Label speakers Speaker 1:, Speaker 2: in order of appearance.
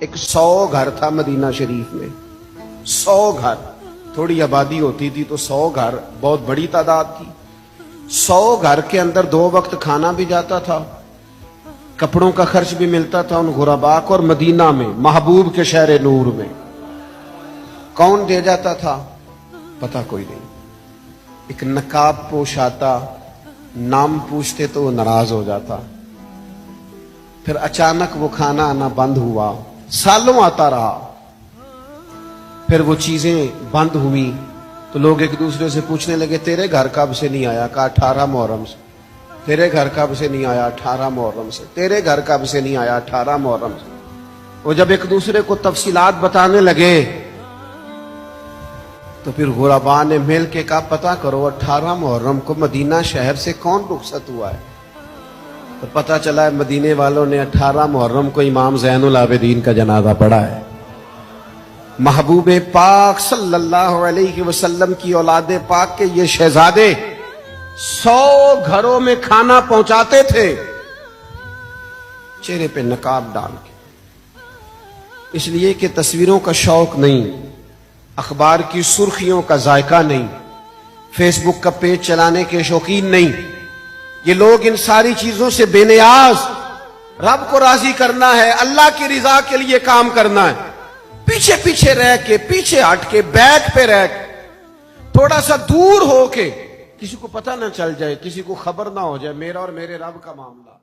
Speaker 1: ایک 100 گھر تھا مدینہ شریف میں، 100 گھر، تھوڑی آبادی ہوتی تھی تو 100 گھر بہت بڑی تعداد تھی۔ 100 گھر کے اندر 2 وقت کھانا بھی جاتا تھا، کپڑوں کا خرچ بھی ملتا تھا ان غرباء کو، اور مدینہ میں محبوب کے شہر نور میں کون دے جاتا تھا پتہ کوئی نہیں۔ ایک نقاب پوش آتا، نام پوچھتے تو وہ ناراض ہو جاتا، پھر اچانک وہ کھانا آنا بند ہوا، سالوں آتا رہا، پھر وہ چیزیں بند ہوئی تو لوگ ایک دوسرے سے پوچھنے لگے تیرے گھر کب سے نہیں آیا؟ کہا 18 محرم سے۔ تیرے گھر کب سے نہیں آیا؟ 18 محرم سے۔ تیرے گھر کب سے نہیں آیا؟ 18 محرم سے۔ وہ جب ایک دوسرے کو تفصیلات بتانے لگے تو پھر غرباء نے مل کے کہا پتہ کرو 18 محرم کو مدینہ شہر سے کون رخصت ہوا ہے؟ تو پتہ چلا ہے مدینے والوں نے 18 محرم کو امام زین العابدین کا جنازہ پڑھا ہے۔ محبوب پاک صلی اللہ علیہ وسلم کی اولاد پاک کے یہ شہزادے 100 گھروں میں کھانا پہنچاتے تھے، چہرے پہ نقاب ڈال کے، اس لیے کہ تصویروں کا شوق نہیں، اخبار کی سرخیوں کا ذائقہ نہیں، فیس بک کا پیج چلانے کے شوقین نہیں۔ یہ لوگ ان ساری چیزوں سے بے نیاز، رب کو راضی کرنا ہے، اللہ کی رضا کے لیے کام کرنا ہے، پیچھے پیچھے رہ کے، پیچھے ہٹ کے، بیک پہ رہ کے، تھوڑا سا دور ہو کے، کسی کو پتہ نہ چل جائے، کسی کو خبر نہ ہو جائے میرا اور میرے رب کا معاملہ۔